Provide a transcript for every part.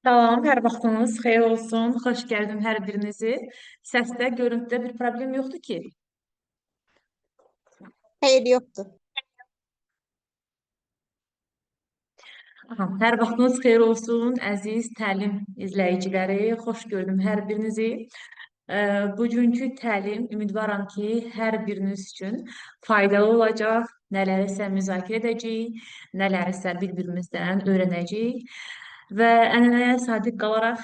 Salam, hər vaxtınız xeyir olsun. Xoş gəldim hər birinizi. Səsdə, görüntüdə bir problem yoxdur ki. Hayır yoktu. Aha, hər vaxtınız xeyir olsun, əziz təlim izləyiciləri. Xoş gördüm hər birinizi. Bugünkü təlim ümidvaram ki, hər biriniz üçün faydalı olacaq. Nələrisə müzakirə edəcəyik, nələrisə bir-birimizdən öyrənəcəyik. Və ənənəyə sadiq qalaraq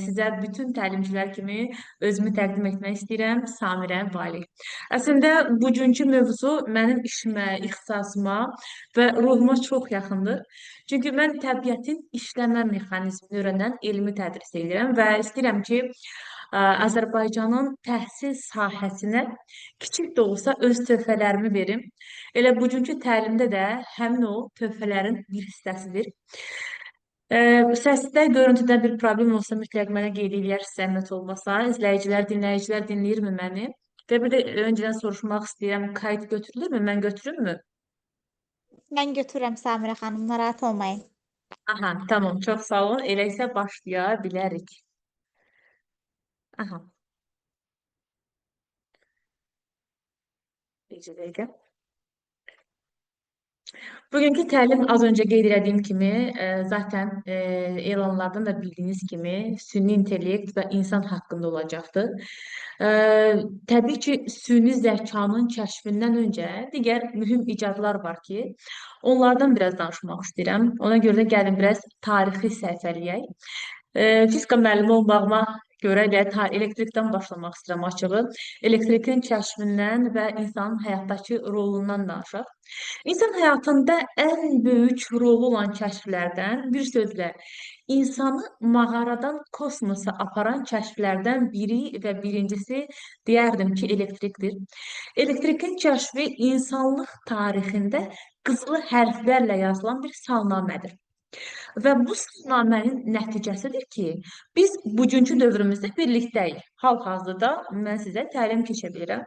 sizə bütün təlimçilər kimi özümü təqdim etmək istəyirəm. Samirə Valih. Əslində bugünkü mövzu mənim işimə, ixtisasıma və ruhuma çox yaxındır. Çünki mən təbiətin işləmə mexanizmini öyrənən elmi tədris edirəm və istəyirəm ki, Azərbaycanın təhsil sahəsinə kiçik də olsa öz töhfələrimi verim. Elə bugünkü təlimdə də həmin o töhfələrin bir hissəsidir. Səsdə, görüntüdə bir problem olsa mütləq mənə qeyd eləyər, zəhmət olmasa. İzləyicilər, dinləyicilər dinləyirmi məni? Və bir də öncədən soruşmaq istəyirəm, kayıt götürülürmü? Mən götürürmü? Ben götürürüm Samire Hanım, narahat olmayın. Aha, tamam, çox sağ olun. Elə isə başlaya bilərik. Aha, bir dəqiqə. Bugünkü təlim az öncə qeyd etdiyim kimi, zaten elanlardan da bildiyiniz kimi süni intellekt və insan haqqında olacaqdır. E, təbii ki, süni zəkanın kəşfindən öncə digər mühüm icadlar var ki, onlardan biraz danışmaq istəyirəm. Ona görə də gəlin biraz tarixi səhifələyək. Fizika müəllimi olmağıma görə elə elektrikdən başlamaq istəyirəm açığı. Elektrikin kəşfindən və insanın həyatdakı rolundan danışaq. İnsan həyatında ən böyük rolu olan kəşflərdən, bir sözlə, insanı mağaradan kosmosa aparan kəşflərdən biri və birincisi deyərdim ki, elektrikdir. Elektrikin kəşfi insanlıq tarixində qızılı hərflərlə yazılan bir salnamədir. Və bu salnamənin nəticəsidir ki, biz bugünkü dövrümüzdə birlikdəyik. Hal-hazırda mən sizə təlim keçə bilirəm.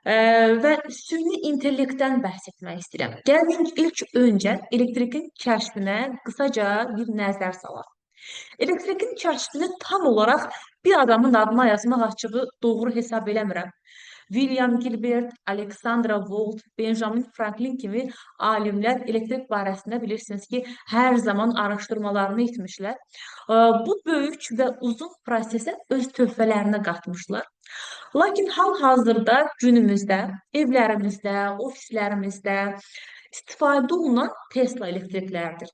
Və süni intellektdən bəhs etmək istəyirəm. Gəlin ilk öncə elektrikin kəşfinə qısaca bir nəzər salaq. Elektrikin kəşfini tam olaraq bir adamın adına yazmaq açığı doğru hesab eləmirəm. William Gilbert, Alexandra Volt, Benjamin Franklin kimi alimlər elektrik barəsində bilirsiniz ki, hər zaman araşdırmalarını etmişlər. Bu böyük və uzun prosesə öz töhfələrini qatmışlar. Lakin hal-hazırda günümüzdə, evlərimizdə, ofislərimizdə istifadə olunan Tesla elektriklərdir.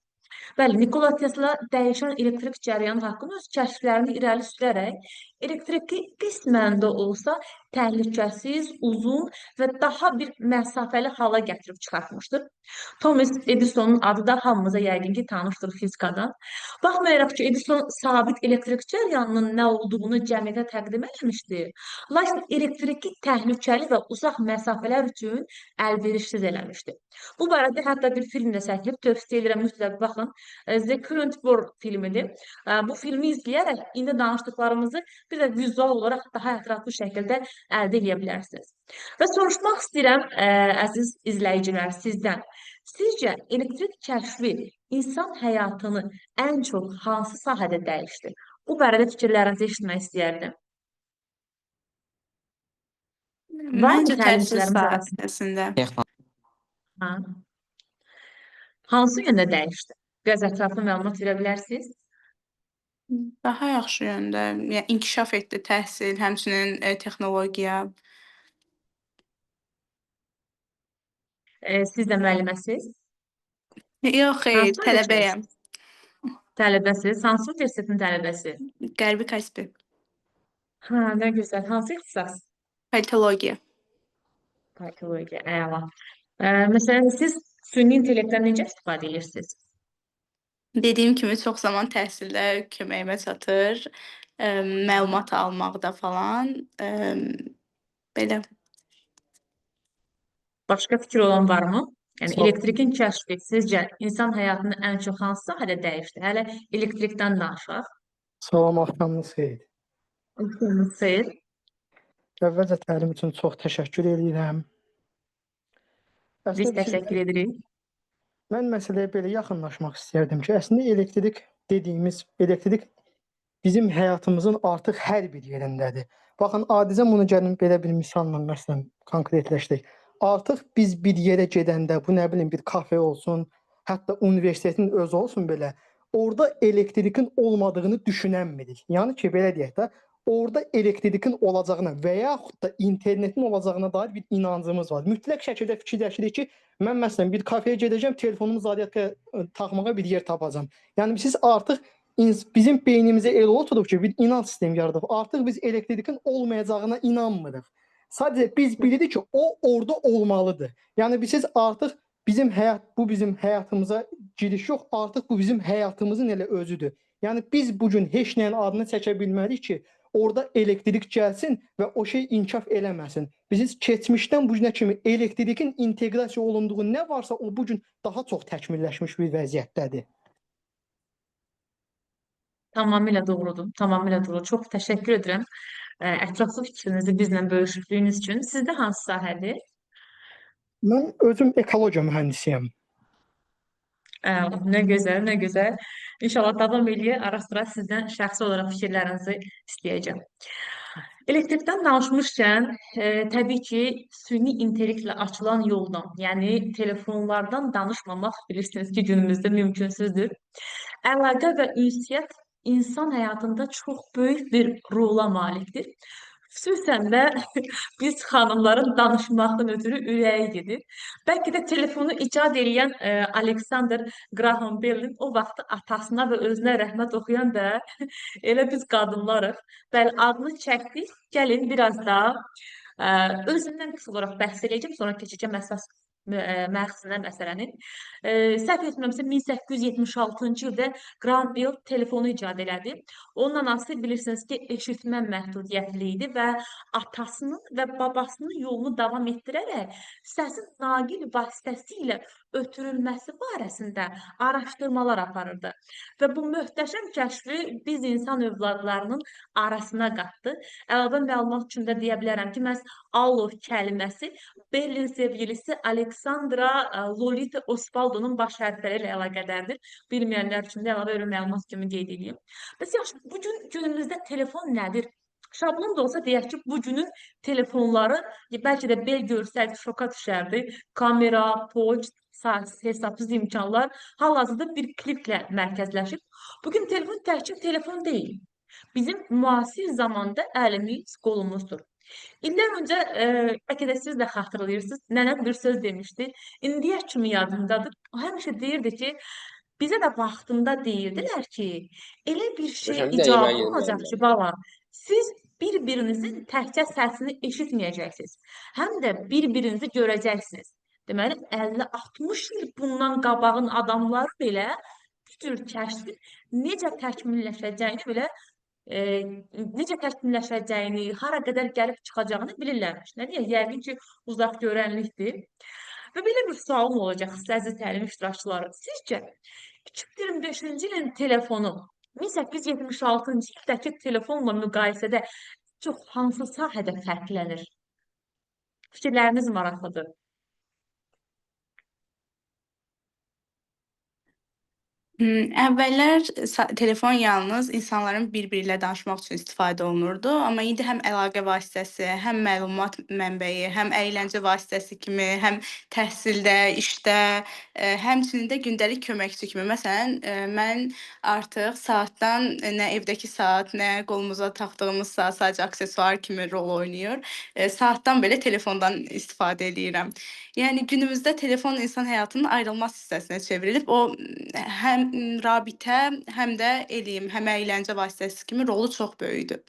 Bəli, Nikola Tesla dəyişən elektrik cərəyanı haqqında öz kəşflərini irəli sürərək elektriki qismən də olsa təhlükəsiz, uzun və daha bir məsafəli hala gətirib çıxartmışdır. Thomas Edisonun adı da hamımıza yəqin ki, tanışdır fizikadan. Baxmayaraq ki, Edison sabit elektrik cərəyanının nə olduğunu cəmiyyətə təqdim etmişdi, lakin elektriki təhlükəli və uzaq məsafələr üçün əlverişsiz eləmişdi. Bu barədə hətta bir film də çəkilib, tövsiyə edirəm, mütləq baxın. The Current World filmidir. Bu filmi izləyərək indi danışdıqlarımızı bir də vizual olaraq daha ətraflı şəkildə əldə edə bilərsiniz. Və soruşmaq istəyirəm, əziz izləyicilər, sizdən. Sizcə elektrik kəşfi insan həyatını ən çox hansı sahədə dəyişdi? Bu barədə fikirlərinizi eşitmək istəyərdim. Var mı Məncə təhsil təlimçilərimiz arasında? sahəsində Ha? Hansı yöndə dəyişdi? Biraz ətraflı məlumat verə bilərsiniz? daha yaxşı yöndə, yəni inkişaf etdi təhsil, həmçinin texnologiya. Siz də müəlliməsiz? Yox, xeyr, Hansı tələbəyəm. tələbəsiz? Hansı universitetin tələbəsi? Qərbi Kaspi. Ha, nə gözəl. Hansı ixtisas? Politologiya. Politologiya, əla. Məsələn, siz süni intellektdən necə istifadə edirsiniz? Dediyim kimi çox zaman təhsildə köməyimə çatır, məlumat almaqda falan, belə. Başqa fikir olan varmı? Yəni, Sağ elektrikin kəşfi sizcə insan həyatını ən çox hansı sahədə dəyişdi? Hələ elektrikdən danışaq. Salam, axşamınız xeyir. Xeyr. Əvvəlcə təlim üçün çox təşəkkür edirəm. Biz təşəkkür edirik. Mən məsələyə belə yaxınlaşmaq istərdim ki, əslində elektrik dediyimiz elektrik bizim həyatımızın artıq hər bir yerindədir. Baxın, adicə bunu gəlin belə bir misalla məsələn konkretləşdirək. Artıq biz bir yerə gedəndə, bu nə bilim bir kafe olsun, hətta universitetin özü olsun belə, orada elektrikin olmadığını düşünənmirik. Yəni ki, belə deyək də, orada elektrikin olacağına və yaxud da internetin olacağına dair bir inancımız var. Mütləq şəkildə fikirləşirik ki, mən məsələn bir kafeyə gedəcəm, telefonumu zaryadkaya taxmağa bir yer tapacağam. Yəni siz artıq bizim beynimizə elə oturub ki, bir inanc sistemi yaradıb. Artıq biz elektrikin olmayacağına inanmırıq. Sadəcə biz bilirik ki, o orada olmalıdır. Yəni siz artıq bu bizim həyatımıza giriş yox, artıq bu bizim həyatımızın elə özüdür. Yəni biz bu gün heç nəyin adını çəkə bilmərik ki, orada elektrik gəlsin və o şey inkişaf eləməsin. Biz keçmişdən bu günə kimi elektrikin inteqrasiya olunduğu nə varsa o bu gün daha çox təkmilləşmiş bir vəziyyətdədir. Tamamilə doğrudur. Tamamilə doğru. Çox təşəkkür edirəm. Ətraflı fikrinizi bizlə bölüşdüyünüz üçün. Sizdə hansı sahədir? Mən özüm ekologiya mühəndisiyəm. Nə gözəl, nə gözəl. İnşallah davam eləyək. Ara sıra sizdən şəxsi olaraq fikirlərinizi istəyəcəm. Elektrikdən danışmışkən, təbii ki, süni intellektlə açılan yoldan, yəni telefonlardan danışmamaq bilirsiniz ki, günümüzdə mümkünsüzdür. Əlaqə və ünsiyyət insan həyatında çox böyük bir rola malikdir. Xüsusən də biz xanımların danışmaqdan ötürü ürəyi gedir. Bəlkə də telefonu icad edən Alexander Graham Bellin o vaxt atasına və özünə rəhmət oxuyan da elə biz qadınlarıq. Bəli, adını çəkdik. Gəlin biraz da özümdən qısa olaraq bəhs edəcəm, sonra keçəcəm əsas məğzinə məsələnin. Səhv etmirəmsə 1876-cı ildə Graham Bell telefonu icad elədi. Onun anası bilirsiniz ki, eşitmə məhdudiyyətli idi və atasının və babasının yolunu davam etdirərək səsin naqil vasitəsilə ötürülməsi barəsində araşdırmalar aparırdı. Və bu möhtəşəm kəşfi biz insan övladlarının arasına qatdı. Əlavə məlumat üçün də deyə bilərəm ki, məhz Allo kəlməsi Bellin sevgilisi Alexandra Lolita Osvaldonun baş hərfləri ilə əlaqədardır. Bilməyənlər üçün də əlavə bir məlumat kimi qeyd edeyim. Bəs yaxşı, bugün günümüzdə telefon nədir? Şablon da olsa deyək ki, bugünün telefonları bəlkə də bel görsək şoka düşərdi. Kamera, poçt, hesabsız imkanlar hal-hazırda bir kliklə mərkəzləşib. Bugün telefon təkcə telefon deyil. Bizim müasir zamanda əlimiz qolumuzdur. İllər öncə, bəlkə də siz də xatırlayırsınız, nənəm bir söz demişdi. İndiyə kimi yadımdadır. O həmişə deyirdi ki, bizə də vaxtında deyirdilər ki, elə bir şey Hocam icabı olacaq ki, bala, siz bir-birinizin təkcə səsini eşitməyəcəksiniz, həm də bir-birinizi görəcəksiniz. Deməli, 50-60 il bundan qabağın adamları belə bu cür kəşfin necə təkmilləşəcəyini belə necə təkmilləşəcəyini, hara qədər gəlib çıxacağını bilirlərmiş. Nə deyək, yəqin ki, uzaq görənlikdir. Və belə bir sualım olacaq sizə, əziz təlim iştirakçıları. Sizcə, 2025-ci ilin telefonu 1876-cı ildəki telefonla müqayisədə çox hansı sahədə fərqlənir? Fikirləriniz maraqlıdır. Əvvəllər telefon yalnız insanların bir-biri ilə danışmaq üçün istifadə olunurdu, amma indi həm əlaqə vasitəsi, həm məlumat mənbəyi, həm əyləncə vasitəsi kimi, həm təhsildə, işdə, həmçinin də gündəlik köməkçi kimi. Məsələn, mən artıq saatdan nə evdəki saat, nə qolumuza taxdığımız saat sadəcə aksesuar kimi rol oynayır. Saatdan belə telefondan istifadə edirəm. Yəni günümüzdə telefon insan həyatının ayrılmaz hissəsinə çevrilib. O həm rabitə, həm də elm, həm əyləncə vasitəsi kimi rolu çox böyükdür.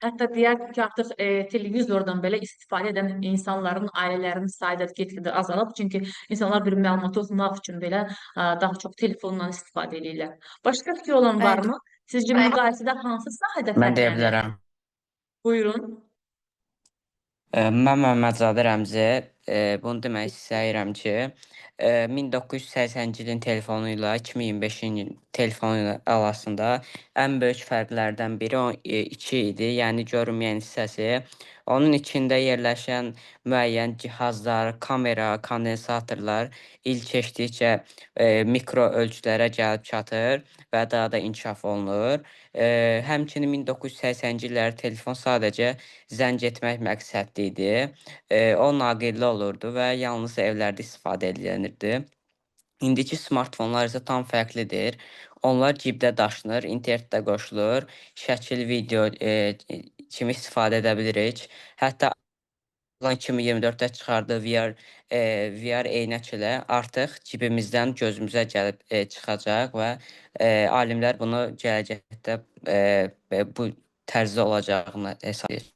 Hətta deyək ki, artıq televizordan belə istifadə edən insanların, ailələrinin sayı da get-gedə azalıb. Çünki insanlar bir məlumatı oxumaq üçün belə daha çox telefondan istifadə edirlər. Başqa fikir olan varmı? Sizcə müqayisədə hansı sahədə Mən deyə fərqlənir? bilərəm. Buyurun. Mən Məmmədzadə Rəmzi. Bunu demək istəyirəm ki, 1980-ci ilin telefonu ilə 2025-ci ilin telefonu ilə arasında ən böyük fərqlərdən biri 2 idi. Yəni görünməyən hissəsi. Onun içində yerləşən müəyyən cihazlar, kamera, kondensatorlar il keçdikcə mikro ölçülərə gəlib çatır və daha da inkişaf olunur. Həmçinin 1980-ci illər telefon sadəcə zəng etmək məqsədli idi. O naqilli olurdu və yalnız evlərdə istifadə edilirdi. İndiki smartfonlar isə tam fərqlidir. Onlar cibdə daşınır, internetdə qoşulur, şəkil, video kimi istifadə edə bilirik. Hətta 2024-də çıxardığı VR eynək ilə artıq cibimizdən gözümüzə gəlib çıxacaq və alimlər bunu gələcəkdə bu tərzdə olacağını hesab edir.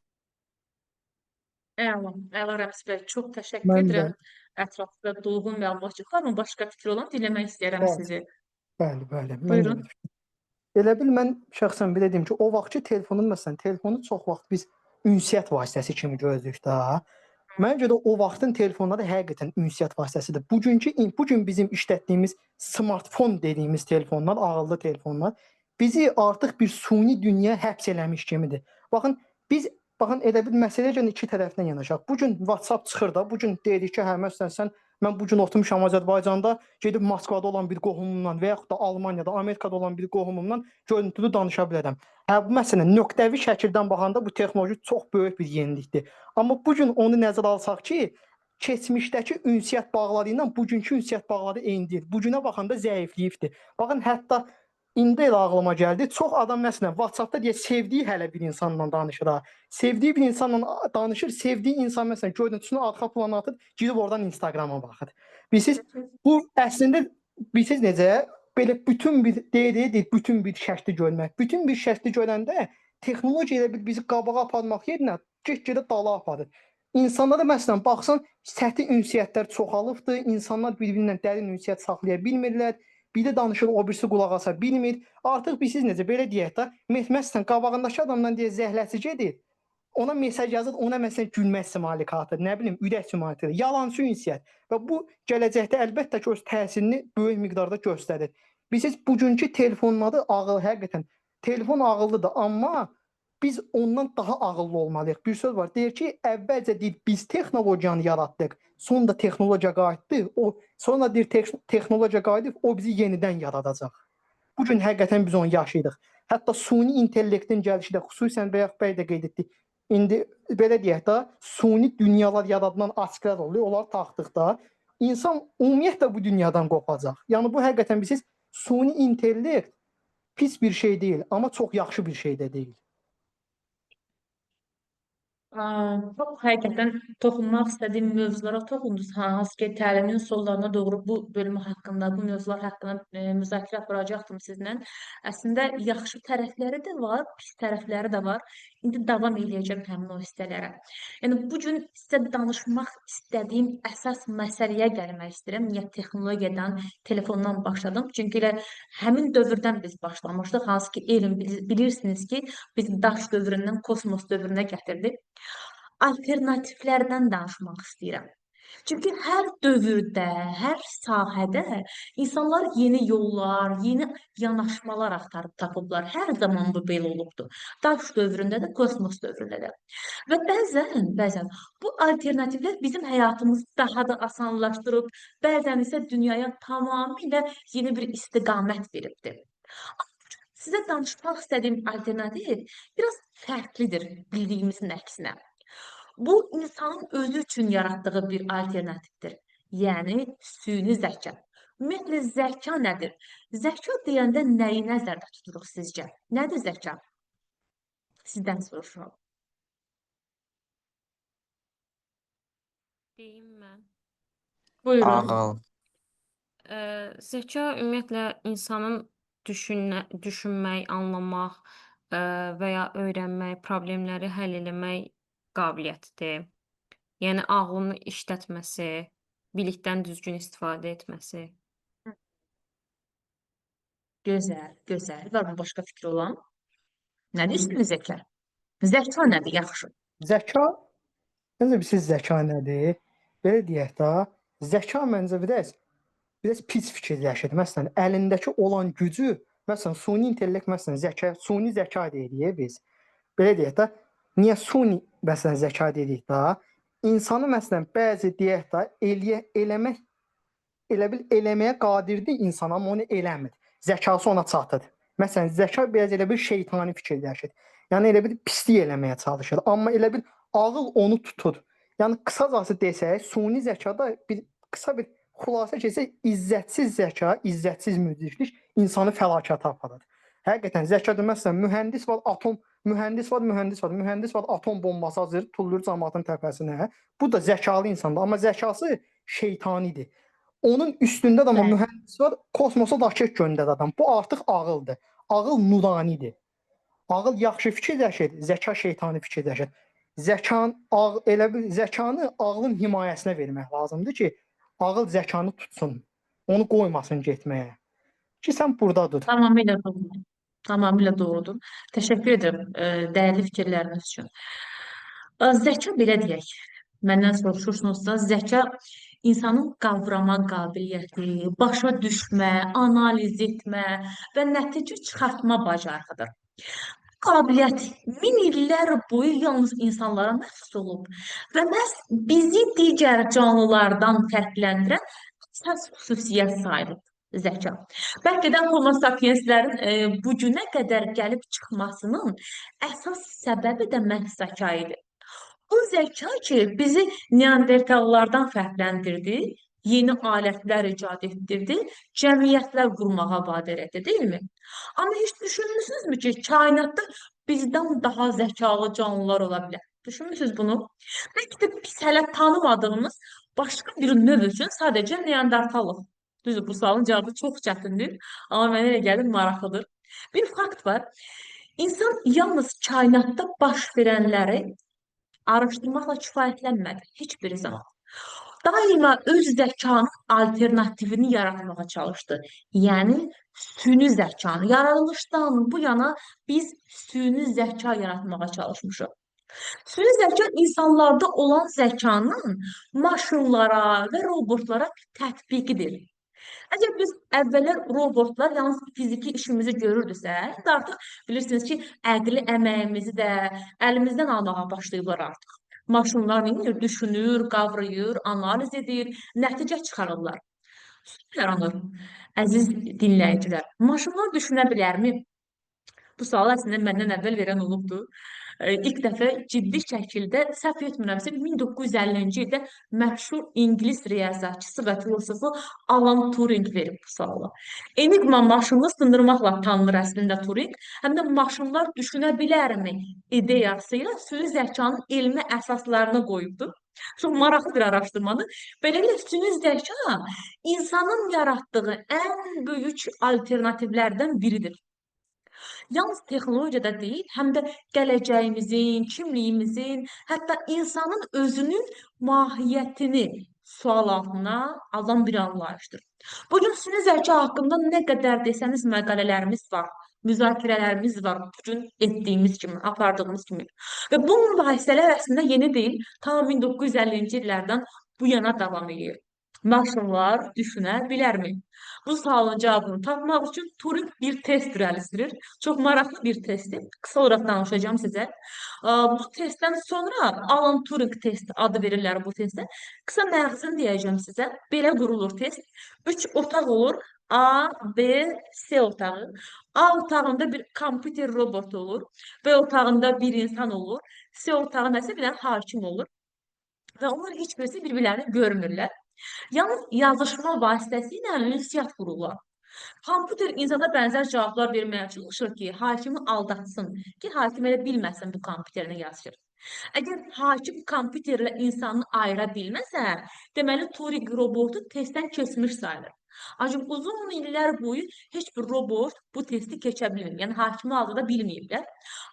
Əla, əla Rəmis bəy, çox təşəkkür Mən də edirəm ətraflı və dolğun məlumat. Var mı başqa fikri olan? Dinləmək istəyirəm bəli, sizi. bəli, mən də Buyurun. elə bil mən şəxsən belə deyim ki, o vaxtki telefonun məsələn, telefonu çox vaxt biz ünsiyyət vasitəsi kimi görürük də. Məncə görə o vaxtın telefonları həqiqətən ünsiyyət vasitəsidir. Bu gün bizim işlətdiyimiz smartfon dediyimiz telefonlar, ağıllı telefonlar bizi artıq bir suni dünyaya həbs eləmiş kimidir. Baxın elə bir məsələyə iki tərəfdən yanaşaq. Bu gün WhatsApp çıxır da, bu gün deyirik ki, hə məsələn mən bu gün oturmuşam Azərbaycanda, gedib Moskvada olan bir qohumumla və yaxud da Almaniyada, Amerikada olan bir qohumumla görüntülü danışa bilərəm. Hə bu məsələn nöqtəvi şəkildən baxanda bu texnoloji çox böyük bir yenilikdir. Amma bu gün onu nəzərə alsaq ki, keçmişdəki ünsiyyət bağları ilə bugünkü ünsiyyət bağları eyni deyil. Bu günə baxanda zəifliyibdir. Baxın hətta indi elə ağlıma gəldi. Çox adam məsələn WhatsApp-da deyə sevdiyi hələ bir insanla danışır ha. Sevdiyi bir insanla danışır, sevdiyi insan məsələn görüntüsünü arxa plana atır, girib oradan Instagrama baxır. Bilirsiniz, bu əslində bilirsiniz necə? Belə bütün bir bütün bir şəkli görmək. Bütün bir şəkli görəndə texnologiya elə bizi qabağa aparmaq yerinə get-gedə dala aparır. İnsanlara məsələn baxsan, səthi ünsiyyətlər çoxalıbdır. İnsanlar bir-birinlə dərin ünsiyyət saxlaya bilmirlər. Biri danışır, o birisi qulaq asa bilmir. Artıq bilirsiniz necə belə deyək də, məsələn qabağındakı adamdan deyə zəhləsi gedir. Ona mesaj yazır, ona məsələn gülmək simvolika atır, nə bilim, ürək simvolika atır. Yalançı ünsiyyət. Və bu gələcəkdə əlbəttə ki, öz təsirini böyük miqdarda göstərir. Bilirsiniz, bugünkü telefonları ağıl, həqiqətən telefon ağıllıdır, amma biz ondan daha ağıllı olmalıyıq. Bir söz var, deyir ki, əvvəlcə deyir biz texnologiyanı yaratdıq, sonra da texnologiya qayıtdı, sonra deyir texnologiya qayıdıb, o bizi yenidən yaradacaq. Bu gün həqiqətən biz onu yaşayırıq. Hətta suni intellektin gəlişi də xüsusən Bəyək bəy də qeyd etdi. İndi belə deyək də, suni dünyalar yaradılan asklar oluyor, onları taxdıqda insan ümumiyyətlə bu dünyadan qopacaq. Yəni bu həqiqətən bilirsiniz, suni intellekt pis bir şey deyil, amma çox yaxşı bir şey də deyil. Çox həqiqətən toxunmaq istədiyim mövzulara toxundunuz. Hansı ki, təlimin sonlarına doğru bu bölümü haqqında, bu mövzular haqqında müzakirə aparacaqdım sizlə. Əslində yaxşı tərəfləri də var, pis tərəfləri də var. İndi davam edəcəm həmin o hissələrə. Yəni bu gün sizə danışmaq istədiyim əsas məsələyə gəlmək istəyirəm. Niyə texnologiyadan, telefondan başladım? Çünki elə həmin dövrdən biz başlamışdıq. Hansı ki, elm bilirsiniz ki, biz daş dövründən kosmos dövrünə gətirdik. Alternativlərdən danışmaq istəyirəm. Çünki hər dövrdə, hər sahədə insanlar yeni yollar, yeni yanaşmalar axtarıb tapıblar. Hər zaman bu belə olubdur. Daş dövründə də, kosmos dövründə də. Və bəzən bu alternativlər bizim həyatımızı daha da asanlaşdırıb, bəzən isə dünyaya tamamilə yeni bir istiqamət veribdir. Sizə danışmaq istədiyim alternativ biraz fərqlidir bildiyimizin əksinə. Bu, insanın özü üçün yaratdığı bir alternativdir. Yəni, süni zəka. Ümumiyyətlə, zəka nədir? Zəka deyəndə nəyi nəzərdə tuturuq sizcə? Nədir zəka? Sizdən soruşuram. Deyim mən. Buyurun. Ağıl. Zəka ümumiyyətlə insanın düşünmək, anlamaq və ya öyrənmək, problemləri həll eləmək qabiliyyətidir. Yəni ağlını işlətməsi, bilikdən düzgün istifadə etməsi. Gözəl, gözəl. Var mı başqa fikri olan? Nədir üstün zəka? Zəka nədir? Yaxşı. Zəka, məncə bilirsiniz zəka nədir? Belə deyək də, zəka məncə biraz biraz pis fikirləşir. Məsələn, əlindəki olan gücü, məsələn, süni intellekt, məsələn, süni zəka deyirik biz. Belə deyək də, niyə süni məsələn zəka deyirik də? İnsanı məsələn bəzi deyək də elə bil eləməyə qadirdir insan, amma onu eləmir. Zəkası ona çatıdır. Məsələn, zəka biraz elə bir şeytani fikirləşir. Yəni elə bir pislik eləməyə çalışır, amma elə bir ağıl onu tutur. Yəni qısacası desək, süni zəkada qısa bir xülasə keçsək, izzətsiz zəka, izzətsiz müdriklik insanı fəlakətə aparır. Həqiqətən zəkada məsələn mühəndis var, atom bombası hazır, tullur cəmaatın təpəsinə. Bu da zəkalı insandır, amma zəkası şeytanidir. Onun üstündə də amma Bəli. mühəndis var, kosmosa raket göndərən adam. Bu artıq ağıldır. Ağıl nuranidir. Ağıl yaxşı fikirləşir, zəka şeytani fikirləşir. Zəkanı ağlın himayəsinə vermək lazımdır ki, ağıl zəkanı tutsun. Onu qoymasın getməyə. Ki sən buradadır. Tamamilə doğrudur. Tamamilə doğrudur. Təşəkkür edirəm dəyərli fikirləriniz üçün. Zəka belə deyək. Məndən soruşursunuzsa, zəka insanın qavrama qabiliyyəti, başa düşmə, analiz etmə və nəticə çıxartma bacarığıdır. Qabiliyyət min illər boyu yalnız insanlara məxsus olub və məhz bizi digər canlılardan fərqləndirən əsas xüsusiyyət sayılıb zəka. Bəlkə də Homo sapienslərin bu günə qədər gəlib çıxmasının əsas səbəbi də məhz zəka idi. O zəka ki, bizi neandertallardan fərqləndirdi, yeni alətlər icad etdirdi, cəmiyyətlər qurmağa vadar etdi, deyilmi? Amma heç düşünmüsünüzmü ki, kainatda bizdən daha zəkalı canlılar ola bilər? Düşünmüsünüz bunu? Bəlkə də biz hələ tanımadığımız başqa bir növ üçün sadəcə neandertallıq. Düzdür, bu sualın cavabı çox çətindir, amma mənə elə gəlir maraqlıdır. Bir fakt var. İnsan yalnız kainatda baş verənləri araşdırmaqla kifayətlənmədi heç bir zaman. Daima öz zəkanın alternativini yaratmağa çalışdı. Yəni süni zəkanı. Yaradılışdan bu yana biz süni zəka yaratmağa çalışmışıq. Süni zəka insanlarda olan zəkanın maşınlara və robotlara tətbiqidir. Əgər biz əvvəllər robotlar yalnız fiziki işimizi görürdüsə, indi artıq bilirsiniz ki, əqli əməyimizi də əlimizdən almağa başlayıblar artıq. Maşınlar neyir? Düşünür, qavrayır, analiz edir, nəticə çıxarırlar. Yaranır. Əziz dinləyicilər, maşınlar düşünə bilərmi? Bu sualı əslində məndən əvvəl verən olubdur. İlk dəfə ciddi şəkildə, səhv etmirəmsə, 1950-ci ildə məşhur İngilis riyaziyyatçısı və filosofu Alan Turing verib bu sualı. Enigma maşını sındırmaqla tanınır əslində Turing, həm də maşınlar düşünə bilərmi ideyası ilə süni zəkanın elmi əsaslarına qoyubdur. Çox maraqlı bir araşdırmadır. Beləliklə, süni zəka insanın yaratdığı ən böyük alternativlərdən biridir. Yalnız texnologiyada deyil, həm də gələcəyimizin, kimliyimizin, hətta insanın özünün mahiyyətini sual altına alan bir anlayışdır. Bugün süni zəka haqqında nə qədər desəniz məqalələrimiz var, müzakirələrimiz var, bugün etdiyimiz kimi, apardığımız kimi. Və bu mübahisələr əslində yeni deyil, tam 1950-ci illərdən bu yana davam edir. Maşınlar düşünə bilərmi? Bu sualın cavabını tapmaq üçün Turing bir test irəli Çox maraqlı bir testdir. Qısa olaraq danışacağım sizə. Bu testdən sonra Alan Turing test adı verirlər bu testə. Qısa məğzini deyəcəm sizə. Belə qurulur test. 3 otaq olur. A, B, C otağı. A otağında bir kompüter robot olur. B otağında bir insan olur. C otağında isə bir dənə hakim olur. Və onlar heç birisi bir-birlərini görmürlər. Yalnız yazışma vasitəsilə ünsiyyət qururlar. Kompüter insana bənzər cavablar verməyə çalışır ki, hakimi aldatsın, ki, hakim elə bilməsin bu kompüterini yazışır. Əgər hakim kompüterlə insanı ayıra bilməsə, deməli Turing robotu testdən keçmiş sayılır. Ancaq uzun illər boyu heç bir robot bu testi keçə bilmir. Yəni hakimi aldada bilməyiblər.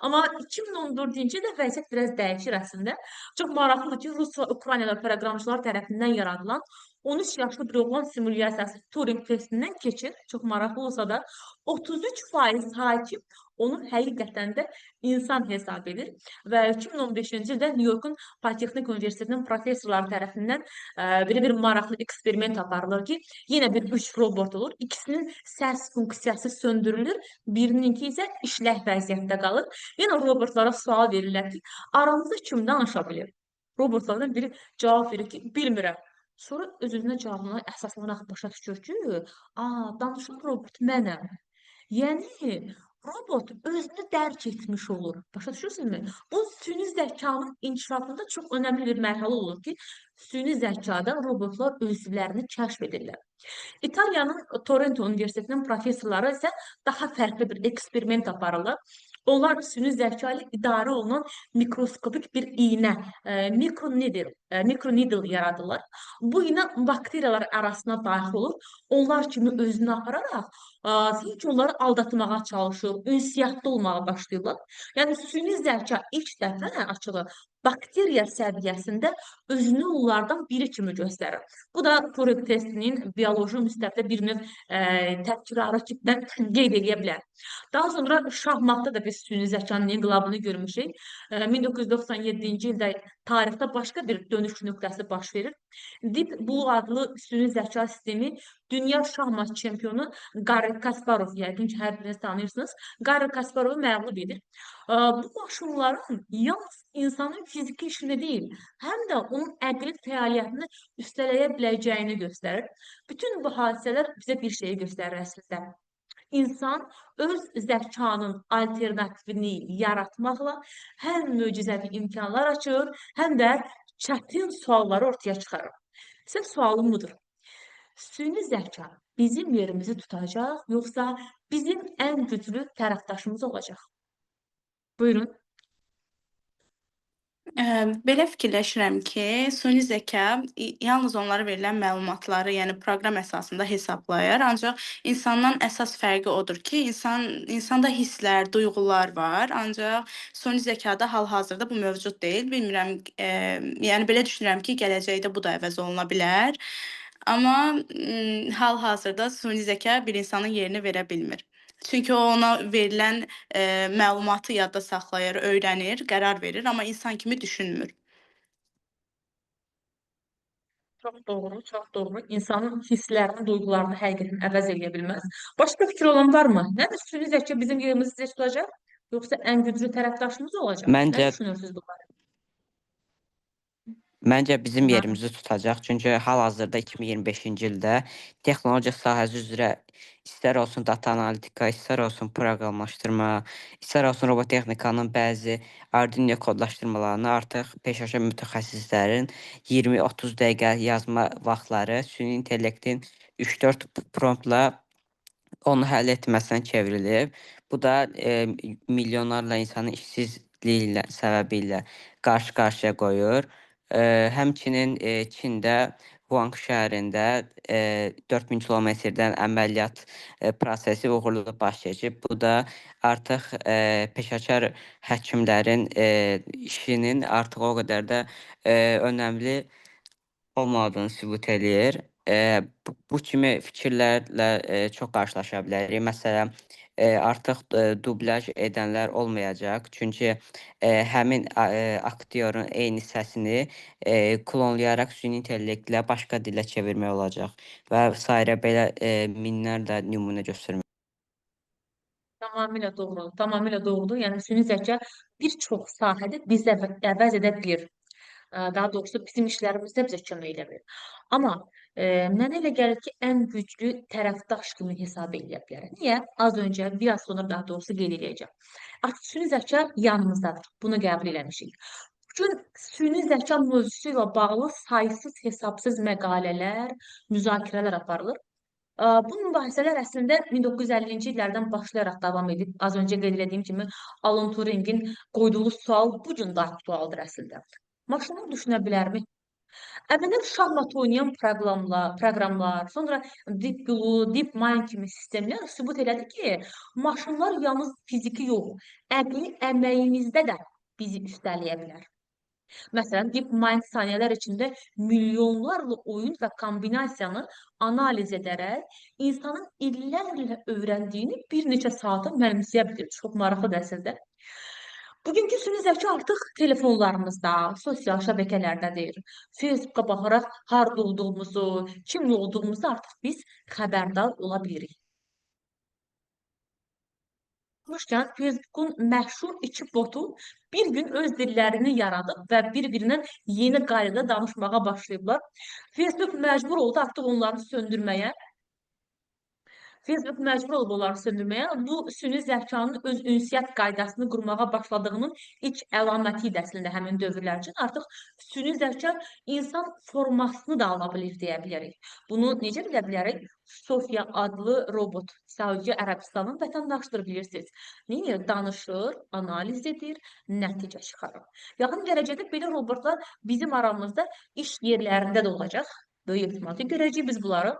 Amma 2014-cü ildə vəziyyət biraz dəyişir əslində. Çox maraqlıdır ki, Rus və Ukraynalı proqramçılar tərəfindən yaradılan 13 yaşlı bir oğlan simulyasiyası Turing testindən keçir. Çox maraqlı olsa da 33% hakim onu həqiqətən də insan hesab edir və 2015-ci ildə New Yorkun Politexnik Universitetinin professorları tərəfindən belə bir maraqlı eksperiment aparılır ki, yenə bir 3 robot olur. İkisinin səs funksiyası söndürülür, birininki isə işlək vəziyyətdə qalır. Yenə robotlara sual verirlər ki, aranızda kim danışa bilir? Robotlardan biri cavab verir ki, bilmirəm. Sonra öz-özünə cavabına əsaslanaraq başa düşür ki, danışan robot mənəm. Yəni, robot özünü dərk etmiş olur. Başa düşürsünüzmü? Bu, süni zəkanın inkişafında çox önəmli bir mərhələ olur ki, süni zəkada robotlar özlərini kəşf edirlər. İtaliyanın Torrento Universitetinin professorları isə daha fərqli bir eksperiment aparırlar. Onlar süni zəka ilə idarə olunan mikroskopik bir iynə, mikroneedle yaradırlar. Bu iynə bakteriyalar arasına daxil olur. Onlar kimi özünü apararaq sanki onları aldatmağa çalışır, ünsiyyətdə olmağa başlayırlar. Yəni, süni zəka ilk dəfə açığı bakteriya səviyyəsində özünü onlardan biri kimi göstərir. Bu da Turing testinin bioloji müstəvidə bir növ təkrarı tipdən qeyd edə bilər. Daha sonra şahmatda da biz süni zəkanın inqilabını görmüşük. 1997-ci ildə tarixdə başqa bir dönüş nöqtəsi baş verir. Deep Blue adlı süni zəka sistemi dünya şahmat çempionu Garri Kasparov, yəqin ki, hər biriniz tanıyırsınız, Garri Kasparovu məğlub edir. Bu maşınların yalnız insanın fiziki işini deyil, həm də onun əqli fəaliyyətini üstələyə biləcəyini göstərir. Bütün bu hadisələr bizə bir şeyi göstərir əslində. İnsan öz zəkanın alternativini yaratmaqla həm möcüzəvi imkanlar açır, həm də çətin sualları ortaya çıxarır. Sizə sualım budur. Süni zəka bizim yerimizi tutacaq, yoxsa bizim ən güclü tərəfdaşımız olacaq? Buyurun. Belə fikirləşirəm ki, süni zəka yalnız onlara verilən məlumatları, yəni proqram əsasında hesablayır. Ancaq insandan əsas fərqi odur ki, insanda hisslər, duyğular var. Ancaq süni zəkada hal-hazırda bu mövcud deyil. Bilmirəm, yəni belə düşünürəm ki, gələcəkdə bu da əvəz oluna bilər. Amma hal-hazırda süni zəka bir insanın yerini verə bilmir. Çünki o ona verilən məlumatı yadda saxlayır, öyrənir, qərar verir, amma insan kimi düşünmür. Çox doğru, çox doğru. İnsanın hisslərini, duyğularını həqiqətən əvəz edə bilməz. Başqa fikir olan varmı? Nədir süni zəka bizim yerimizi sizə tutacaq, yoxsa ən güclü tərəfdaşımız olacaq? Nə Məncə düşünürsünüz bu barədə? Məncə bizim Aha. yerimizi tutacaq. Çünki hal-hazırda 2025-ci ildə texnologiya sahəsi üzrə istər olsun data analitika, istər olsun proqramlaşdırma, istər olsun robotexnikanın bəzi Arduino kodlaşdırmalarını artıq peşəkar mütəxəssislərin 20-30 dəqiqə yazma vaxtları süni intellektin 3-4 promptla onu həll etməsinə çevrilib. Bu da milyonlarla insanı işsizliyi səbəbilə qarşı-qarşıya qoyur. Həmçinin Çində Huang şəhərində 4000 kilometrdən əməliyyat prosesi uğurlu baş keçib. Bu da artıq peşəkar həkimlərin işinin artıq o qədər də önəmli olmadığını sübut eləyir. Bu kimi fikirlərlə çox qarşılaşa bilərik. Məsələn, artıq dublyaj edənlər olmayacaq. Çünki həmin aktyorun eyni səsini klonlayaraq süni intellektlə başqa dilə çevirmək olacaq və sairə belə minlərlə nümunə göstərmək. Tamamilə doğrudur, tamamilə doğrudur. Yəni süni zəka bir çox sahədə bizi əvəz edə bilər. Daha doğrusu bizim işlərimizdə bizə kömək edə bilər. Amma mənə elə gəlir ki, ən güclü tərəfdaş kimi hesab edə bilər. Niyə? Az öncə, biraz sonra daha doğrusu qeyd edəcəm. Artıq süni zəka yanımızdadır. Bunu qəbul eləmişik. Bugün süni zəka mövzusu ilə bağlı saysız hesabsız məqalələr, müzakirələr aparılır. Bu mübahisələr əslində 1950-ci illərdən başlayaraq davam edib. Az öncə qeyd etdiyim kimi Alan Turingin qoyduğu sual bu gün də aktualdır əslində. Maşınlar düşünə bilərmi? Əvvəllər şahmat oynayan proqramlar, sonra Deep Blue, DeepMind kimi sistemlər sübut elədi ki, maşınlar yalnız fiziki yox, əqli əməyimizdə də bizi üstələyə bilər. Məsələn, DeepMind saniyələr içində milyonlarla oyun və kombinasiyanı analiz edərək insanın illərlə öyrəndiyini bir neçə saata mənimsəyə bilir. Çox maraqlıdır əslində. Bugünkü süni zəka artıq telefonlarımızda, sosial şəbəkələrdədir. Facebooka baxaraq harda olduğumuzu, kimlə olduğumuzu artıq biz xəbərdar ola bilirik. Baxmışkən, Facebookun məşhur iki botu bir gün öz dillərini yaradıb və bir-birindən yeni qaydada danışmağa başlayıblar. Facebook məcbur oldu artıq onları söndürməyə. Facebook məcbur olub onları söndürməyə. Bu, süni zəkanın öz ünsiyyət qaydasını qurmağa başladığının ilk əlaməti idi əslində həmin dövrlər üçün. Artıq süni zəka insan formasını da ala bilir deyə bilərik. Bunu necə bilə bilərik? Sofya adlı robot, Səudiyyə Ərəbistanın vətəndaşıdır, bilirsiniz. Neyir? Danışır, analiz edir, nəticə çıxarır. Yaxın gələcəkdə belə robotlar bizim aramızda iş yerlərində də olacaq. Böyük ehtimalle görəcəyik biz bunları.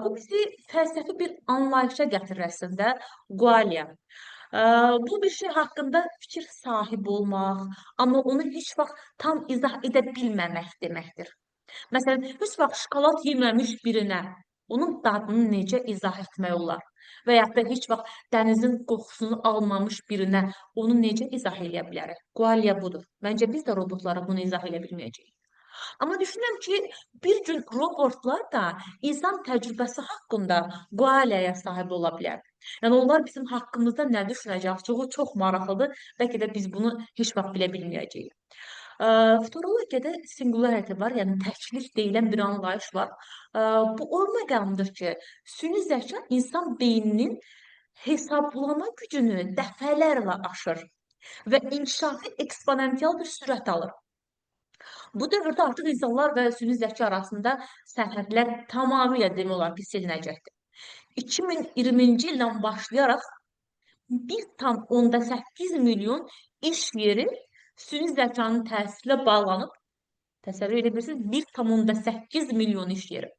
Bu bizi fəlsəfi bir anlayışa gətirir əslində, qualia. Bu bir şey haqqında fikir sahibi olmaq, amma onu heç vaxt tam izah edə bilməmək deməkdir. Məsələn, heç vaxt şokolad yeməmiş birinə onun dadını necə izah etmək olar? Və yaxud da heç vaxt dənizin qoxusunu almamış birinə onu necə izah edə bilərik? Qualia budur. Məncə biz də robotlara bunu izah edə bilməyəcəyik. Amma düşünürəm ki, bir gün robotlar da insan təcrübəsi haqqında qualiaya sahib ola bilər. Yəni, onlar bizim haqqımızda nə düşünəcək? Çox maraqlıdır. Bəlkə də biz bunu heç vaxt bilə bilməyəcəyik. Futurologiyada singularity var, yəni təklik deyilən bir anlayış var. Bu o məqamdır ki, süni zəka insan beyninin hesablama gücünü dəfələrlə aşır və inkişafı eksponensial bir sürət alır. Bu dövrdə artıq insanlar və süni zəka arasında sərhədlər tamamilə demək olar ki, silinəcəkdir. 2020-ci ildən başlayaraq 1,8 milyon iş yeri süni zəkanın təsiri ilə bağlanıb, təsəvvür edə bilirsiniz, 1,8 milyon iş yeri.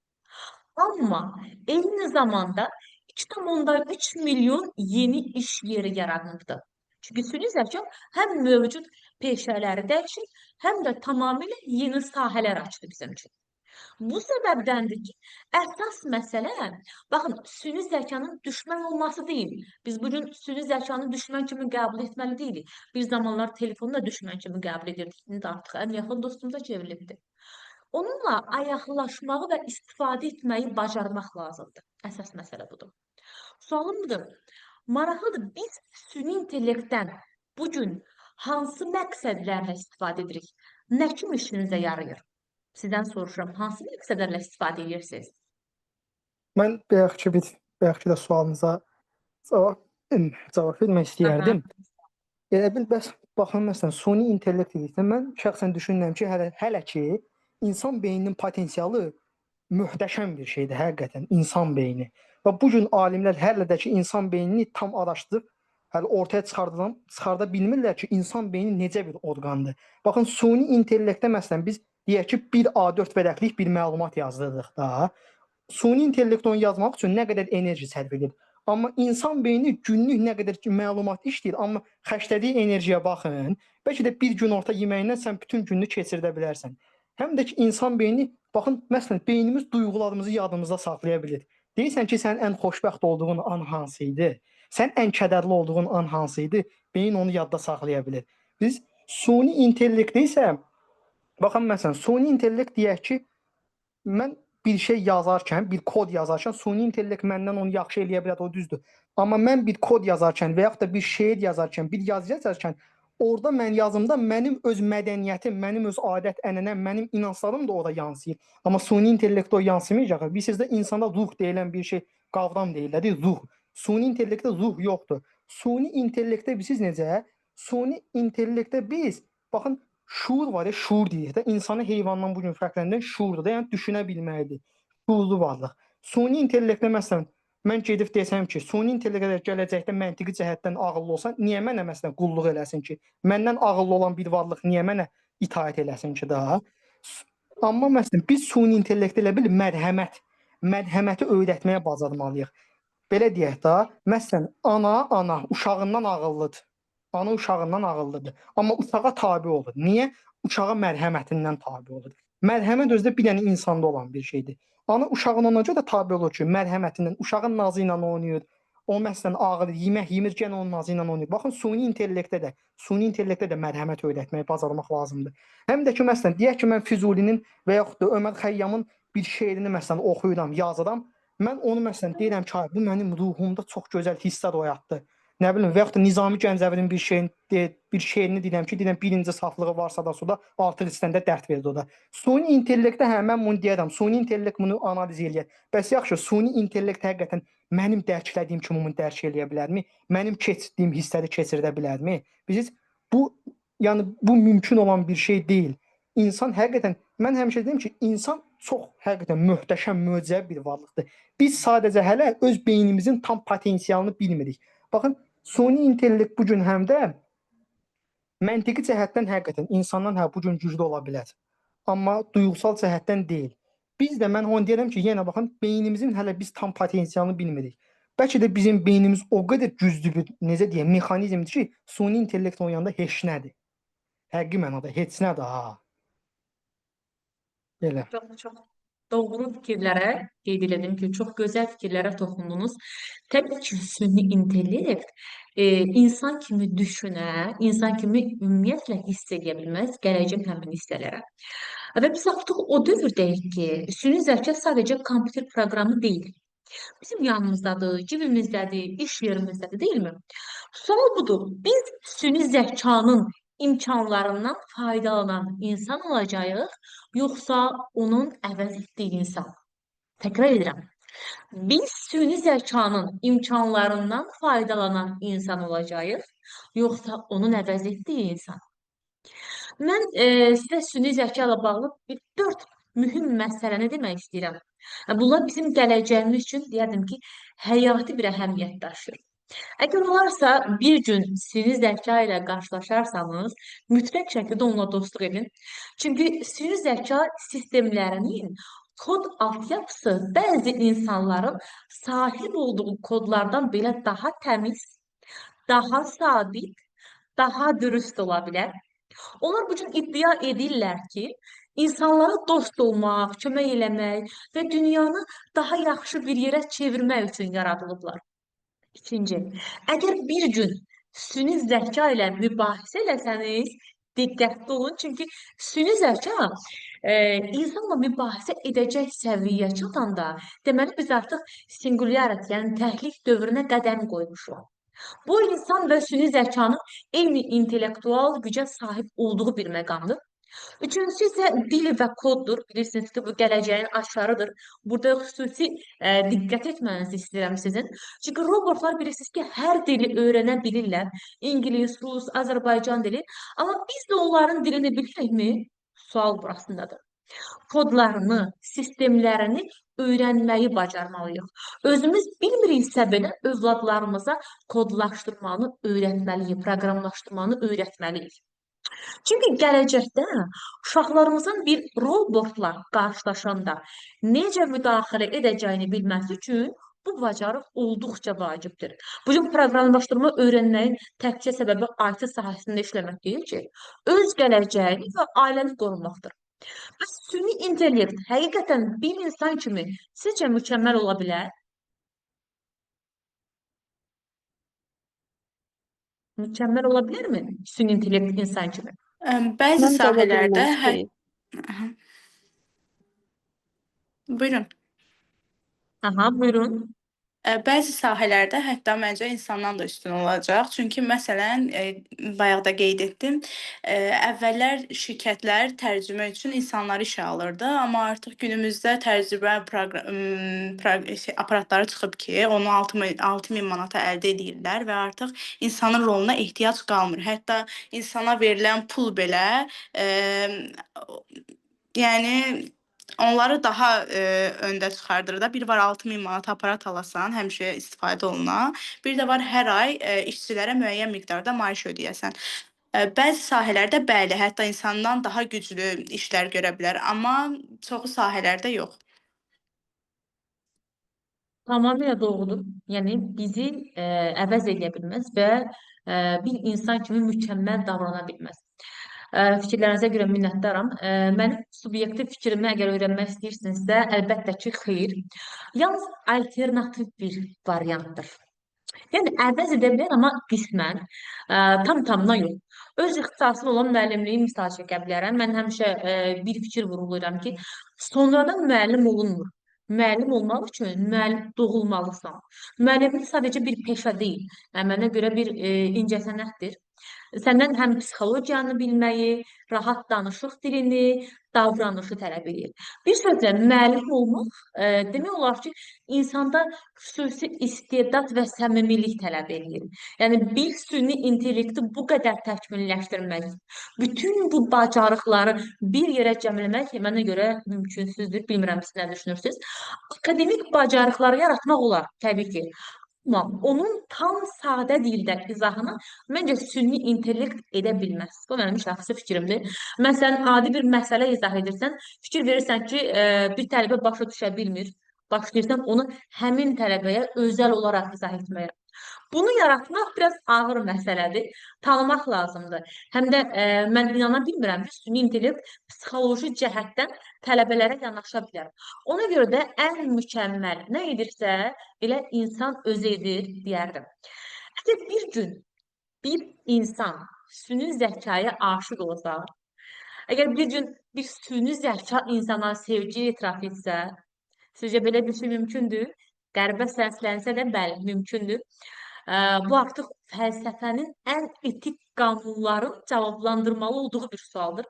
Amma eyni zamanda 2,3 milyon yeni iş yeri yaranıbdır. Çünki süni zəka həm mövcud peşələri dəyişir, həm də tamamilə yeni sahələr açdı bizim üçün. Bu səbəbdəndir ki, əsas məsələ, baxın, süni zəkanın düşmən olması deyil. Biz bugün süni zəkanı düşmən kimi qəbul etməli deyilik. Bir zamanlar telefonu da düşmən kimi qəbul edirdik. İndi artıq ən yaxın dostumuza çevrilibdir. Onunla ayaqlaşmağı və istifadə etməyi bacarmaq lazımdır. Əsas məsələ budur. Sualım budur. Maraqlıdır, biz süni intellektdən bugün hansı məqsədlərlə istifadə edirik? Nə kimi işinizə yarayır? Sizdən soruşuram, hansı məqsədlərlə istifadə edirsiniz? Mən bayaqki də sualınıza cavab vermək istəyərdim. Elə bil, bəs baxın, məsələn, süni intellekt dedikdə mən şəxsən düşünürəm ki, hələ ki, insan beyninin potensialı möhtəşəm bir şeydir, həqiqətən, insan beyni. Və bu gün alimlər hələ də ki, insan beynini tam araşdırıb, hələ ortaya çıxarda bilmirlər ki, insan beyni necə bir orqandır. Baxın, süni intellektdə məsələn, biz deyək ki, bir A4 vərəqlik bir məlumat yazdırdıq da. Süni intellekt onu yazmaq üçün nə qədər enerji sərf edir. Amma insan beyni günlük nə qədər ki, məlumat işləyir, amma xərclədiyi enerjiyə baxın. Bəlkə də bir gün orta yeməyindən sən bütün gününü keçirdə bilərsən. Həm də ki, insan beyni, baxın, məsələn, beynimiz duyğularımızı yadımızda saxlaya bilir. Deyirsən ki, sən ən xoşbəxt olduğun an hansı idi? Sən ən kədərli olduğun an hansı idi? Beyin onu yadda saxlaya bilir. Biz süni intellektdə isə, baxın, məsələn, süni intellekt deyək ki, mən bir şey yazarkən, bir kod yazarkən süni intellekt məndən onu yaxşı eləyə bilər, o düzdür. Amma mən bir kod yazarkən və yaxud da bir şeir yazarkən, bir yazı yazarkən, orada mən yazımda mənim öz mədəniyyətim, mənim öz adət-ənənəm, mənim inanclarım da orada yansıyır. Amma süni intellektdə o yansımayacaq. Bilirsiniz də insanda ruh deyilən bir şey, qavram deyirlər, ruh. Süni intellektdə ruh yoxdur. Süni intellektdə bilirsiniz necə? Süni intellektdə biz, baxın, şuur var ya, şuur deyirik də, insanı heyvandan bugün fərqləndirən şuurdur da, yəni düşünə bilməlidir. Şuurlu varlıq. Süni intellektdə məsələn, mən gedib desəm ki, süni intellekt gələcəkdə məntiqi cəhətdən ağıllı olsa, niyə mənə məsələn qulluq eləsin ki? Məndən ağıllı olan bir varlıq niyə mənə itaət eləsin ki daha? Amma məsələn, biz süni intellekt elə bil mərhəməti öyrətməyə bacarmalıyıq. Belə deyək də, məsələn, ana uşağından ağıllıdır. Ana uşağından ağıllıdır. Amma uşağa tabe olur. Niyə? uşağa mərhəmətindən tabe olur. Mərhəmət özü də bir dənə insanda olan bir şeydir. Ana uşağın ona görə də tabe olur ki, mərhəmətindən, uşağın nazı ilə oynayır. O məsələn ağır yemək yemir, yenə onun nazı ilə oynayır. Baxın, süni intellektə də mərhəmət öyrətmək, bacarmaq lazımdır. Həm də ki, məsələn, deyək ki, mən Füzulinin və yaxud da Ömər Xəyyamın bir şeirini məsələn oxuyuram, yazıram. Mən onu məsələn deyirəm ki, bu mənim ruhumda çox gözəl hisslər oyatdı. Nə bilim, və yaxud da Nizami Gəncəvinin bir şeirini deyirəm ki, deyirəm birinci saflığı varsa da suda, artıq istəndə dərd verir o da. Suni intellektdə mən bunu deyirəm, suni intellekt bunu analiz eləyər. Bəs yaxşı, suni intellekt həqiqətən mənim dərklədiyim kimi bunu dərk eləyə bilərmi? Mənim keçirdiyim hissləri keçirdə bilərmi? Biz bu mümkün olan bir şey deyil. İnsan həqiqətən, mən həmişə deyim ki, insan çox həqiqətən möhtəşəm, möcüzəvi bir varlıqdır. Biz sadəcə hələ öz beynimizin tam potensialını bilmirik. Baxın, suni intellekt bu gün həm də məntiqi cəhətdən həqiqətən insandan bu gün güclü ola bilər. Amma duyğusal cəhətdən deyil. Biz də mən onu deyirəm ki, yenə baxın, beynimizin hələ biz tam potensialını bilmirik. Bəlkə də bizim beynimiz o qədər güclü bir, necə deyəm, mexanizmdir ki, suni intellekt onun yanında heç nədir. Həqiqi mənada heç nədir ha. Belə. Çox doğru fikirlərə qeyd elədim ki, çox gözəl fikirlərə toxundunuz. Təbii ki, süni intellekt insan kimi düşünə, insan kimi ümumiyyətlə hiss edə bilməz, gələcək həmin hisslərə. Və biz artıq o dövrdəyik ki, süni zəka sadəcə kompüter proqramı deyil. Bizim yanımızdadır, cibimizdədir, iş yerimizdədir, deyilmi? Sual budur, biz süni zəkanın imkanlarından faydalanan insan olacağıq, yoxsa onun əvəz etdiyi insan? Təkrar edirəm. Biz süni zəkanın imkanlarından faydalanan insan olacağıq, yoxsa onun əvəz etdiyi insan? Mən sizə süni zəka ilə bağlı 4 mühüm məsələni demək istəyirəm. Bunlar bizim gələcəyimiz üçün deyərdim ki, həyati bir əhəmiyyət daşıyır. Əgər olarsa bir gün süni zəka ilə qarşılaşarsanız, mütləq şəkildə onunla dostluq edin. Çünki süni zəka sistemlərinin kod altyapısı bəzi insanların sahib olduğu kodlardan belə daha təmiz, daha sabit, daha dürüst ola bilər. Onlar bu gün iddia edirlər ki, insanlara dost olmaq, kömək eləmək və dünyanı daha yaxşı bir yerə çevirmək üçün yaradılıblar. İkinci, əgər bir gün süni zəka ilə mübahisə eləsəniz, diqqətli olun, çünki süni zəka insanla mübahisə edəcək səviyyə çatanda, deməli biz artıq singularity, yəni təhlik dövrünə qədəm qoymuşuq. Bu insan və süni zəkanın eyni intellektual gücə sahib olduğu bir məqamdır. Üçüncüsü isə dil və koddur. Bilirsiniz ki, bu gələcəyin aşarıdır. Burada xüsusi diqqət etmənizi istəyirəm sizin. Çünki robotlar bilirsiniz ki, hər dili öyrənə bilirlər. İngilis, rus, Azərbaycan dili. Amma biz də onların dilini bilirikmi? Sual burasındadır. Kodlarını, sistemlərini öyrənməyi bacarmalıyıq. Özümüz bilmiriksə belə övladlarımıza kodlaşdırmanı öyrətməliyik, proqramlaşdırmanı öyrətməliyik. Çünki gələcəkdə uşaqlarımızın bir robotla qarşılaşanda necə müdaxilə edəcəyini bilməsi üçün bu bacarıq olduqca vacibdir. Bu gün proqramlaşdırma öyrənməyin təkcə səbəbi IT sahəsində işləmək deyil ki, öz gələcəyini və ailəni qorumaqdır. Bəs süni intellekt həqiqətən bir insan kimi sizcə mükəmməl ola bilər? Mükəmməl ola bilərmi süni intellekt insan kimi? Bəzi Məncə ola sahələrdə bilməz ki. Buyurun. Aha, buyurun. Bəzi sahələrdə hətta məncə insandan da üstün olacaq. Çünki məsələn, bayaq da qeyd etdim, əvvəllər şirkətlər tərcümə üçün insanları işə alırdı, amma artıq günümüzdə tərcümə aparatları çıxıb ki, onu 6000 manata əldə edirlər və artıq insanın roluna ehtiyac qalmır. Hətta insana verilən pul belə, yəni onları daha öndə çıxardır da. Bir var 6000 manat aparat alasan, həmişə istifadə oluna. Bir də var hər ay işçilərə müəyyən miqdarda maaş ödəyəsən. Bəzi sahələrdə bəli, hətta insandan daha güclü işlər görə bilər, amma çoxu sahələrdə yox. Tamamilə doğrudur. Yəni bizi əvəz edə bilməz və bir insan kimi mükəmməl davrana bilməz. Fikirlərinizə görə minnətdaram. Mənim subyektiv fikrimi əgər öyrənmək istəyirsinizsə, əlbəttə ki, xeyr. Yalnız alternativ bir variantdır. Yəni əvəz edə bilər, amma qismən, tam-tamına yox. Öz ixtisasım olan müəllimliyi misal çəkə bilərəm. Mən həmişə bir fikir vurğulayıram ki, sonradan müəllim olunmur. Müəllim olmaq üçün müəllim doğulmalısan. Müəllimlik sadəcə bir peşə deyil. Yəni, mənə görə bir incəsənətdir. Səndən həm psixologiyanı bilməyi, rahat danışıq dilini, davranışı tələb edir. Bir sözlə, müəllim olmaq demək olar ki, insanda xüsusi istedad və səmimilik tələb edir. Yəni, bir süni intellekti bu qədər təkmilləşdirmək, bütün bu bacarıqları bir yerə cəmləmək mənə görə mümkünsüzdür. Bilmirəm, siz nə düşünürsünüz? Akademik bacarıqları yaratmaq olar, təbii ki. Amma onun tam sadə dildə izahını məncə süni intellekt edə bilməz. Bu mənim şəxsi fikrimdir. Məsələn, adi bir məsələ izah edirsən, fikir verirsən ki, bir tələbə başa düşə bilmir. Başlayırsan onu həmin tələbəyə özəl olaraq izah etməyə. Bunu yaratmaq biraz ağır məsələdir. Tanımaq lazımdır. Həm də mən inana bilmirəm ki, süni intellekt psixoloji cəhətdən tələbələrə yanaşa bilər. Ona görə də ən mükəmməl nə edirsə, elə insan özü edir, deyərdim. Əgər bir gün bir insan süni zəkaya aşiq olsa, əgər bir gün bir süni zəka insana sevgi etiraf etsə, sizcə belə bir şey mümkündür? Qəribə səslənsə də bəli, mümkündür. Bu artıq fəlsəfənin ən etik qanunların cavablandırmalı olduğu bir sualdır.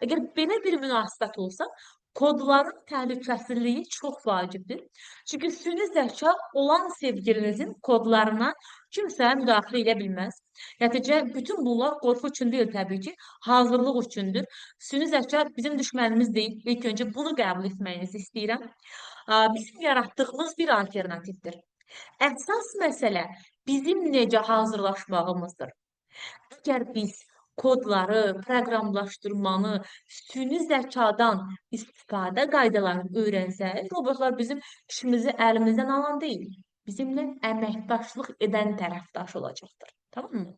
Əgər belə bir münasibət olsa, kodların təhlükəsizliyi çox vacibdir. Çünki süni zəka olan sevgilinizin kodlarına kimsə müdaxilə edə bilməz. Nəticə, bütün bunlar qorxu üçün deyil təbii ki, hazırlıq üçündür. Süni zəka bizim düşmənimiz deyil. İlk öncə bunu qəbul etməyinizi istəyirəm. Bizim yaratdığımız bir alternativdir. Əsas məsələ bizim necə hazırlaşmağımızdır. Əgər biz kodları, proqramlaşdırmanı, süni zəkadan istifadə qaydalarını öyrənsək, robotlar bizim işimizi əlimizdən alan deyil, bizimlə əməkdaşlıq edən tərəfdaş olacaqdır. Tamam mı?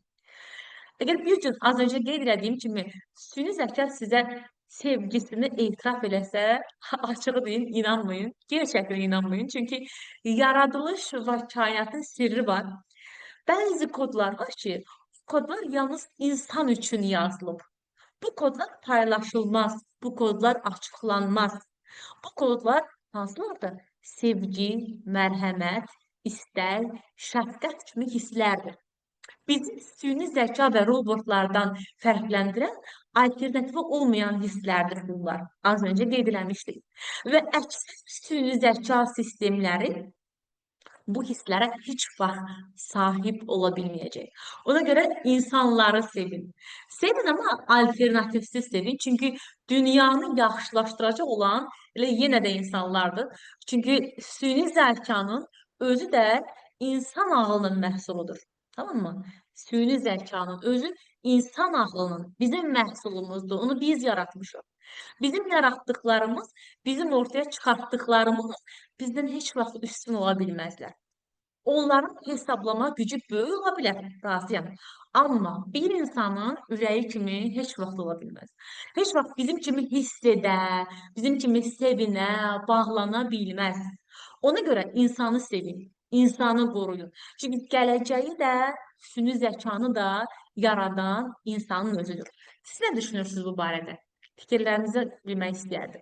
Əgər bir gün az öncə qeyd etdiyim kimi süni zəka sizə sevgisini etiraf eləsə, açığı deyin, inanmayın. Gerçəkdən inanmayın. Çünki yaradılış və kainatın sirri var. Bəzi kodlar var ki, kodlar yalnız insan üçün yazılıb. Bu kodlar paylaşılmaz. Bu kodlar açıqlanmaz. Bu kodlar hansılardır? Sevgi, mərhəmət, istək, şəfqət kimi hisslərdir. Bizi süni zəka və robotlardan fərqləndirən alternativi olmayan hisslərdir bunlar. Az öncə qeyd eləmişdik. Və əksər süni zəka sistemləri bu hisslərə heç vaxt sahib ola bilməyəcək. Ona görə insanları sevin. Sevin, amma alternativsiz sevin. Çünki dünyanı yaxşılaşdıracaq olan elə yenə də insanlardır. Çünki süni zəkanın özü də insan ağlının məhsuludur. Tamam mı? Süni zəkanın özü insan ağlının bizim məhsulumuzdur. Onu biz yaratmışıq. Bizim yaratdıqlarımız, bizim ortaya çıxartdıqlarımız bizdən heç vaxt üstün ola bilməzlər. Onların hesablama gücü böyük ola bilər, razıyam. Amma bir insanın ürəyi kimi heç vaxt ola bilməz. Heç vaxt bizim kimi hiss edə, bizim kimi sevinə, bağlana bilməz. Ona görə insanı sevin, insanı qoruyun. Çünki gələcəyi də, süni zəkanı da yaradan insanın özüdür. Siz nə düşünürsünüz bu barədə? Fikirlərinizi bilmək istəyərdim.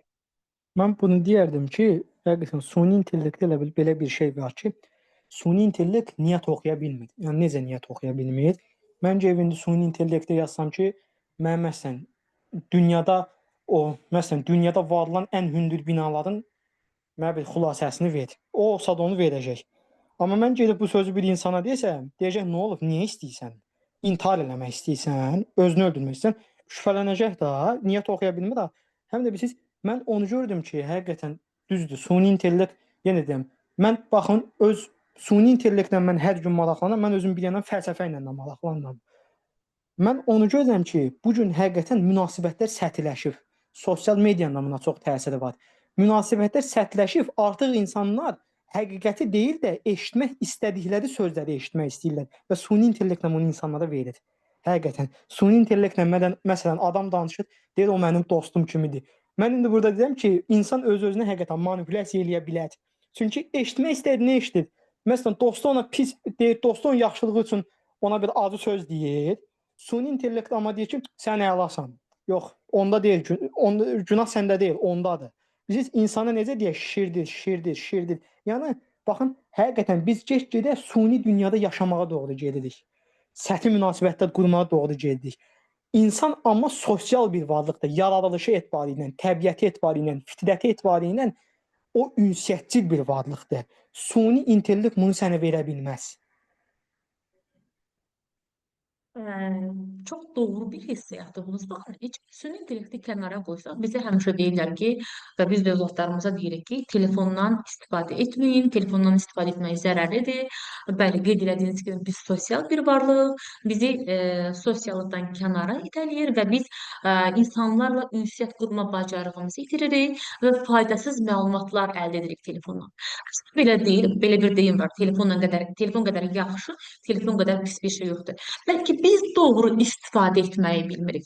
Mən bunu deyərdim ki, həqiqətən süni intellektdə elə belə bir şey var ki, süni intellekt niyyət oxuya bilmir. Yəni necə niyyət oxuya bilmir? Məncə evində süni intellektdə yazsam ki, mən məsələn dünyada var olan ən hündür binaların mənə bir xülasəsini ver. O olsa da onu verəcək. Amma mən gedib bu sözü bir insana desəm, deyəcək nə olub, niyə istəyirsən? İntihar eləmək istəyirsən, özünü öldürmək istəyirsən, şübhələnəcək də, niyyət oxuya bilmir də. Həm də siz, mən onu gördüm ki, həqiqətən düzdür, süni intellekt, yenə deyim, mən baxın, öz süni intellektlə mən hər gün maraqlanıram, mən özüm bir yandan fəlsəfə ilə də maraqlanıram. Mən onu görürəm ki, bu gün həqiqətən münasibətlər sətiləşib. Sosial medianın da buna çox təsiri var. Münasibətlər sətləşib, artıq insanlar həqiqəti deyil də eşitmək istədikləri sözləri eşitmək istəyirlər və süni intellektlə bunu insanlara verir. Həqiqətən. Süni intellektlə məsələn adam danışır, deyir o mənim dostum kimidir. Mən indi burada deyirəm ki, insan öz-özünə həqiqətən manipulyasiya eləyə bilər. Çünki eşitmək istədiyini eşidir. Məsələn, dostu ona pis deyir, dostu onun yaxşılığı üçün ona bir acı söz deyir. Süni intellekt amma deyir ki, sən əlasan. Yox, onda deyil, onda günah səndə deyil, ondadır. Biz insana necə deyək, şirdir. Yəni baxın, həqiqətən biz get-gedə süni dünyada yaşamağa doğru gedirik. Səthi münasibətlər qurmağa doğru gedirik. İnsan amma sosial bir varlıqdır. Yaradılışı etibarilə, təbiəti etibarilə, fitrəti etibarilə o ünsiyyətçil bir varlıqdır. Süni intellekt bunu sənə verə bilməz. Çox doğru bir hissiyatımız var. Heç süni intellekti kənara qoysaq, bizə həmişə deyirlər ki, və biz də övladlarımıza deyirik ki, telefondan istifadə etməyin, telefondan istifadə etmək zərərlidir. Bəli, qeyd elədiyiniz kimi biz sosial bir varlıq, bizi sosiallıqdan kənara itələyir və biz insanlarla ünsiyyət qurma bacarığımızı itiririk və faydasız məlumatlar əldə edirik telefondan. Belə deyil, belə bir deyim var. Telefon qədər yaxşı, telefon qədər pis bir şey yoxdur. Bəlkə biz doğru istifadə etməyi bilmirik.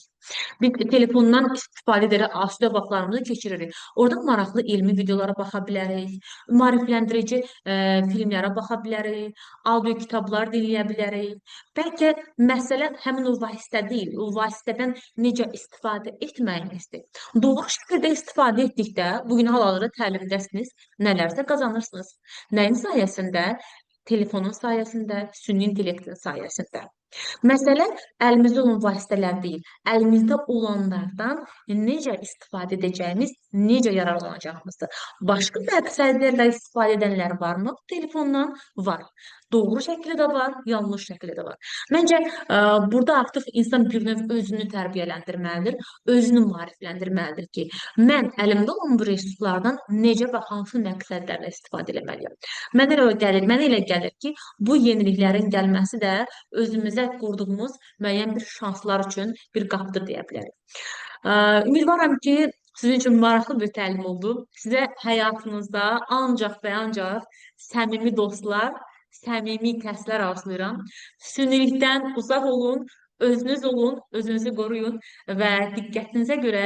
Biz telefondan istifadə edərək asudə vaxtlarımızı keçiririk. Orada maraqlı elmi videolara baxa bilərik, maarifləndirici filmlərə baxa bilərik, audio kitablar dinləyə bilərik. Bəlkə məsələ həmin o vasitə deyil, o vasitədən necə istifadə etməyimizdir. Doğru şəkildə istifadə etdikdə, bugün hal-hazırda təlimdəsiniz, nələrsə qazanırsınız. Nəyin sayəsində? Telefonun sayəsində, süni intellektin sayəsində. Məsələ əlimizdə olan vasitələr deyil, əlimizdə olanlardan necə istifadə edəcəyimiz, necə yararlanacağımızdır. Başqa məqsədlərlə istifadə edənlər varmı? Telefondan var. Doğru şəkildə də var, yanlış şəkildə də var. Məncə, burada artıq insan bir növ özünü tərbiyələndirməlidir, özünü maarifləndirməlidir ki, mən əlimdə olan bu resurslardan necə və hansı məqsədlərlə istifadə etməliyəm. Mənə elə gəlir ki, bu yeniliklərin gəlməsi də özümüzə qurduğumuz müəyyən bir şanslar üçün bir qapıdır deyə bilərik. Ümidvaram ki, sizin üçün maraqlı bir təlim oldu. Sizə həyatınızda ancaq və ancaq səmimi dostlar, səmimi kəslər arzulayıram. Sünilikdən uzaq olun, özünüz olun, özünüzü qoruyun və diqqətinizə görə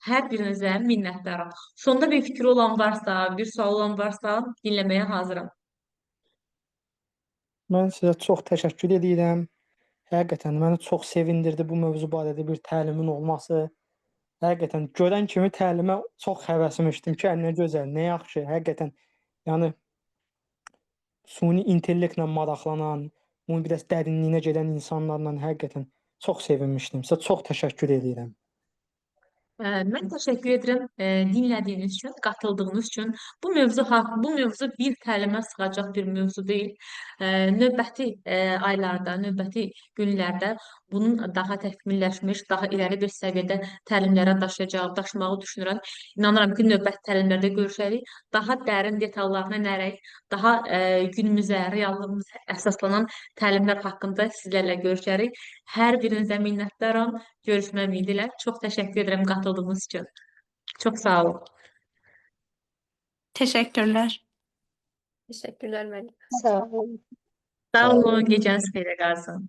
hər birinizə minnətdaram. Sonda bir fikri olan varsa, bir sual olan varsa dinləməyə hazıram. Mən sizə çox təşəkkür edirəm. Həqiqətən məni çox sevindirdi bu mövzu barədə bir təlimin olması. Həqiqətən görən kimi təlimə çox həvəsmişdim ki, nə gözəl, nə yaxşı. Həqiqətən, yəni süni intellektlə maraqlanan, bunun biraz dərinliyinə gedən insanlarla həqiqətən çox sevinmişdim. Sizə çox təşəkkür edirəm. Mən təşəkkür edirəm dinlədiyiniz üçün, qatıldığınız üçün. Bu mövzu bir təlimə sığacaq bir mövzu deyil. Növbəti aylarda, növbəti günlərdə bunun daha təkmilləşmiş, daha irəli bir səviyyədə təlimlərə daşımağı düşünürəm. İnanıram ki, növbəti təlimlərdə görüşərik. Daha dərin detallarına inərək, daha günümüzə, reallığımıza əsaslanan təlimlər haqqında sizlərlə görüşərik. Hər birinizə minnətdaram. Görüşmək ümidi ilə. Çox təşəkkür edirəm qatıldığınız üçün. Çox sağ olun. Təşəkkürlər. Teşekkürler Melih. Sağ olun. Sağ olun. Gecəniz xeyrə qalsın.